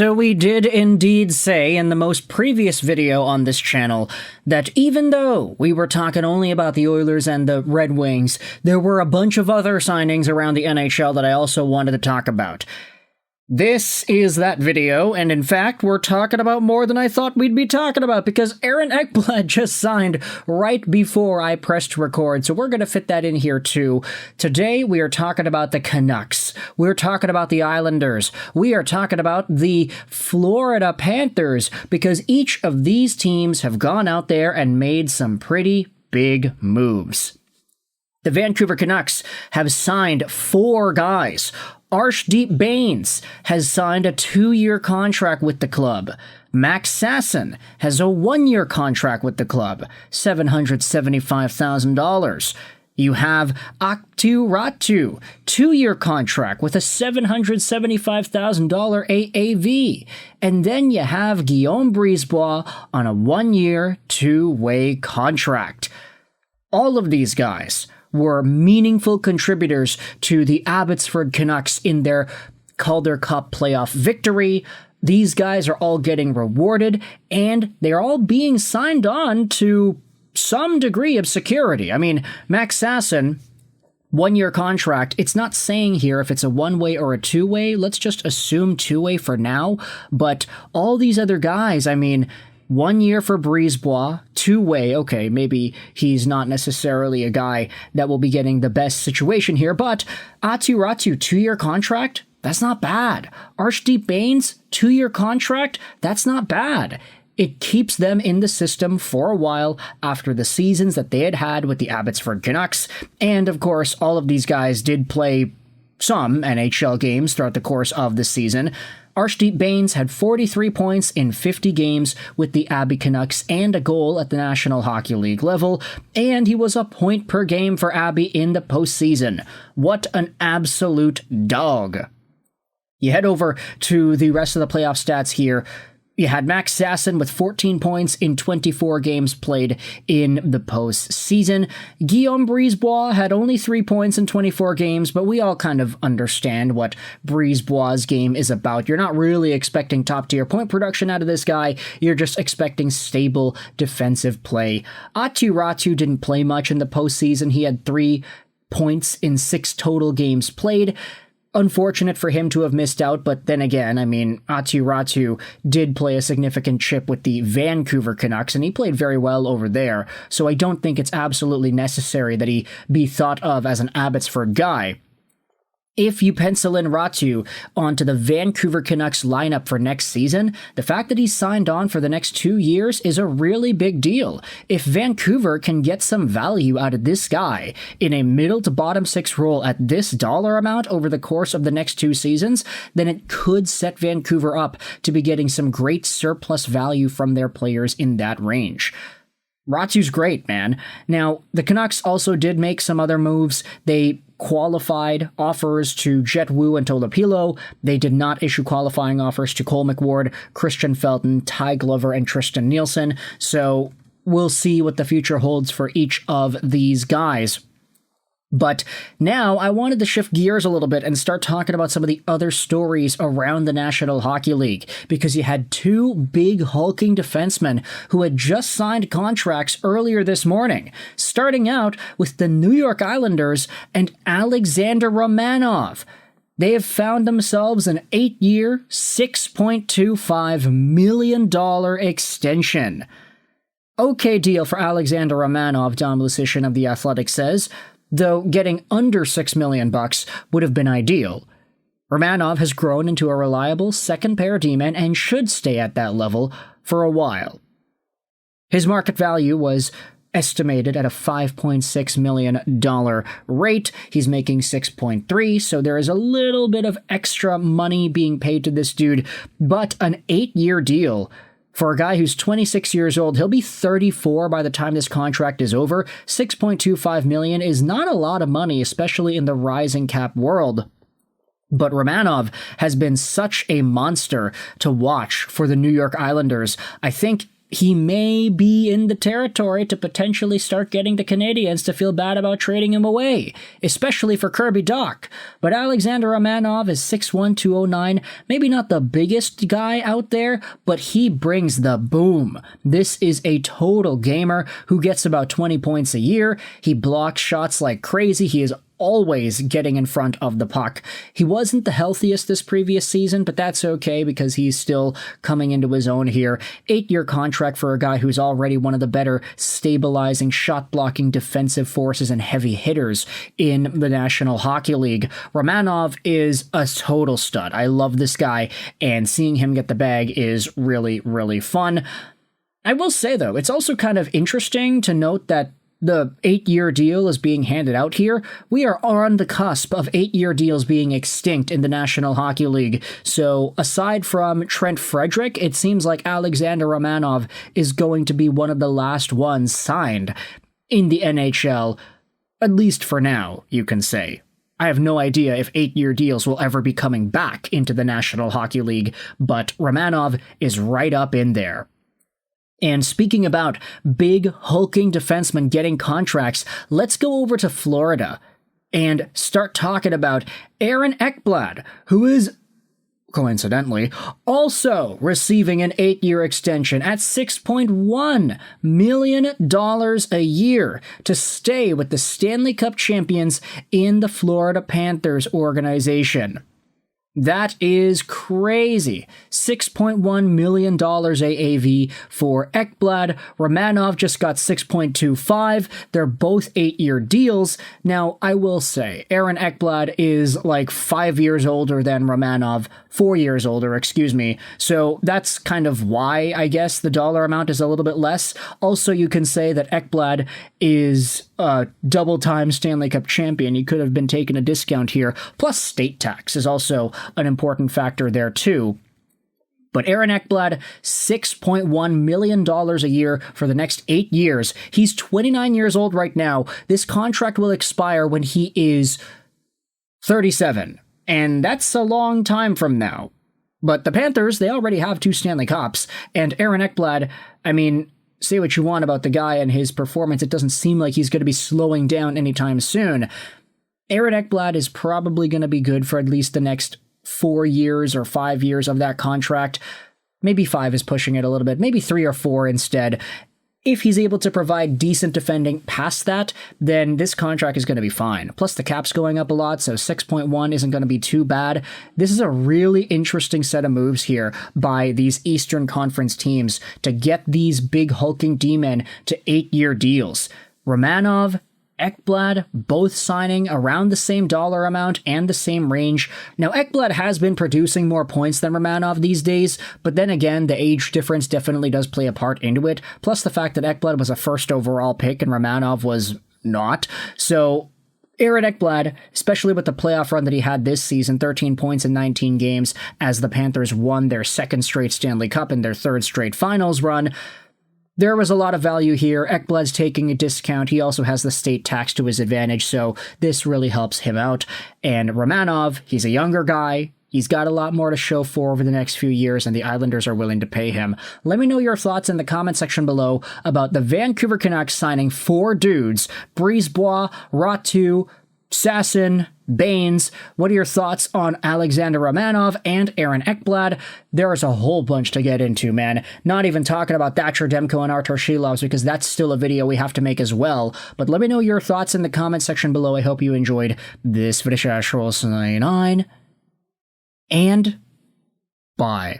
So we did indeed say in the most previous video on this channel that even though we were talking only about the Oilers and the Red Wings, there were a bunch of other signings around the NHL that I also wanted to talk about. This is that video, and in fact, we're talking about more than I thought we'd be talking about, because Aaron Ekblad just signed right before I pressed record, so we're going to fit that in here too. Today, we are talking about the Canucks. We're talking about the Islanders. We are talking about the Florida Panthers, because each of these teams have gone out there and made some pretty big moves. The Vancouver Canucks have signed 4 guys. Arshdeep Bains has signed a 2-year contract with the club. Max Sasson has a 1-year contract with the club, $775,000. You have Aatu Raty, 2-year contract with a $775,000 AAV. And then you have Guillaume Brisebois on a 1-year, 2-way contract. All of these guys were meaningful contributors to the Abbotsford Canucks in their Calder Cup playoff victory. These guys are all getting rewarded, and they're all being signed on to some degree of security. I mean, Max Sasson, 1-year contract, it's not saying here if it's a 1-way or a 2-way. Let's just assume 2-way for now. But all these other guys, I mean, 1 year for Brisebois, 2-way, okay, maybe he's not necessarily a guy that will be getting the best situation here, but Aatu Raty, 2-year contract, that's not bad. Arshdeep Bains, 2-year contract, that's not bad. It keeps them in the system for a while after the seasons that they had had with the Abbotsford Canucks, and of course, all of these guys did play some NHL games throughout the course of the season. Arshdeep Bains had 43 points in 50 games with the Abby Canucks and a goal at the National Hockey League level, and he was a point per game for Abby in the postseason. What an absolute dog. You head over to the rest of the playoff stats here. You had Max Sasson with 14 points in 24 games played in the postseason. Guillaume Brisebois had only 3 points in 24 games, but we all kind of understand what Brisebois' game is about. You're not really expecting top-tier point production out of this guy. You're just expecting stable defensive play. Aatu Raty didn't play much in the postseason. He had 3 points in 6 total games played. Unfortunate for him to have missed out, but then again, I mean, Aatu Raty did play a significant chip with the Vancouver Canucks, and he played very well over there, so I don't think it's absolutely necessary that he be thought of as an Abbotsford guy. If you pencil in Raty onto the Vancouver Canucks lineup for next season, the fact that he's signed on for the next 2 years is a really big deal. If Vancouver can get some value out of this guy in a middle to bottom 6 role at this dollar amount over the course of the next 2 seasons, then it could set Vancouver up to be getting some great surplus value from their players in that range. Raty's great, man. Now, the Canucks also did make some other moves. They qualified offers to Jet Wu and Tolopilo. They did not issue qualifying offers to Cole McWard, Christian Felton, Ty Glover, and Tristan Nielsen. So we'll see what the future holds for each of these guys. But now I wanted to shift gears a little bit and start talking about some of the other stories around the National Hockey League, because you had 2 big hulking defensemen who had just signed contracts earlier this morning, starting out with the New York Islanders and Alexander Romanov. They have found themselves an 8-year, $6.25 million extension. Okay deal for Alexander Romanov, Dom Lucian of The Athletic says, though getting under $6 million would have been ideal. Romanov has grown into a reliable second-pair D-man and should stay at that level for a while. His market value was estimated at a $5.6 million rate. He's making $6.3, so there is a little bit of extra money being paid to this dude, but an 8-year deal for a guy who's 26 years old. He'll be 34 by the time this contract is over. $6.25 million is not a lot of money, especially in the rising cap world. But Romanov has been such a monster to watch for the New York Islanders. I think he may be in the territory to potentially start getting the Canadiens to feel bad about trading him away, especially for Kirby Dach. But Alexander Romanov is 6'1", 209, maybe not the biggest guy out there, but he brings the boom. This is a total gamer who gets about 20 points a year. He blocks shots like crazy. He is always getting in front of the puck. He wasn't the healthiest this previous season, but that's okay because he's still coming into his own here. 8-year contract for a guy who's already one of the better stabilizing, shot-blocking defensive forces and heavy hitters in the National Hockey League. Romanov is a total stud. I love this guy, and seeing him get the bag is really, really fun. I will say, though, it's also kind of interesting to note that the 8-year deal is being handed out here. We are on the cusp of 8-year deals being extinct in the National Hockey League. So aside from Trent Frederick, it seems like Alexander Romanov is going to be one of the last ones signed in the NHL, at least for now, you can say. I have no idea if 8-year deals will ever be coming back into the National Hockey League, but Romanov is right up in there. And speaking about big, hulking defensemen getting contracts, let's go over to Florida and start talking about Aaron Ekblad, who is, coincidentally, also receiving an 8-year extension at $6.1 million a year to stay with the Stanley Cup champions in the Florida Panthers organization. That is crazy. $6.1 million AAV for Ekblad. Romanov just got 6.25. They're both 8-year deals. Now, I will say, Aaron Ekblad is like 5 years older than Romanov, 4 years older, excuse me. So that's kind of why, I guess, the dollar amount is a little bit less. Also, you can say that Ekblad is a double-time Stanley Cup champion. He could have been taking a discount here. Plus, state tax is also an important factor there too. But Aaron Ekblad, $6.1 million a year for the next 8 years. He's 29 years old right now. This contract will expire when he is 37. And that's a long time from now. But the Panthers, they already have 2 Stanley Cups. And Aaron Ekblad, I mean, say what you want about the guy and his performance, it doesn't seem like he's going to be slowing down anytime soon. Aaron Ekblad is probably going to be good for at least the next 4 years or 5 years of that contract. Maybe 5 is pushing it a little bit. Maybe 3 or 4 instead. If he's able to provide decent defending past that, then this contract is going to be fine. Plus, the cap's going up a lot, so 6.1 isn't going to be too bad. This is a really interesting set of moves here by these Eastern Conference teams to get these big hulking D-men to 8-year deals. Romanov, Ekblad, both signing around the same dollar amount and the same range. Now, Ekblad has been producing more points than Romanov these days, but then again, the age difference definitely does play a part into it, plus the fact that Ekblad was a first overall pick and Romanov was not. So Aaron Ekblad, especially with the playoff run that he had this season, 13 points in 19 games as the Panthers won their second straight Stanley Cup and their third straight finals run, there was a lot of value here. Ekblad's taking a discount. He also has the state tax to his advantage, so this really helps him out. And Romanov, he's a younger guy. He's got a lot more to show for over the next few years, and the Islanders are willing to pay him. Let me know your thoughts in the comment section below about the Vancouver Canucks signing 4 dudes: Brisebois, Aatu, Sasson, Bains. What are your thoughts on Alexander Romanov and Aaron Ekblad? There's a whole bunch to get into, man. Not even talking about Thatcher Demko and Artur Shilovs, because that's still a video we have to make as well. But let me know your thoughts in the comment section below. I hope you enjoyed this video. And bye.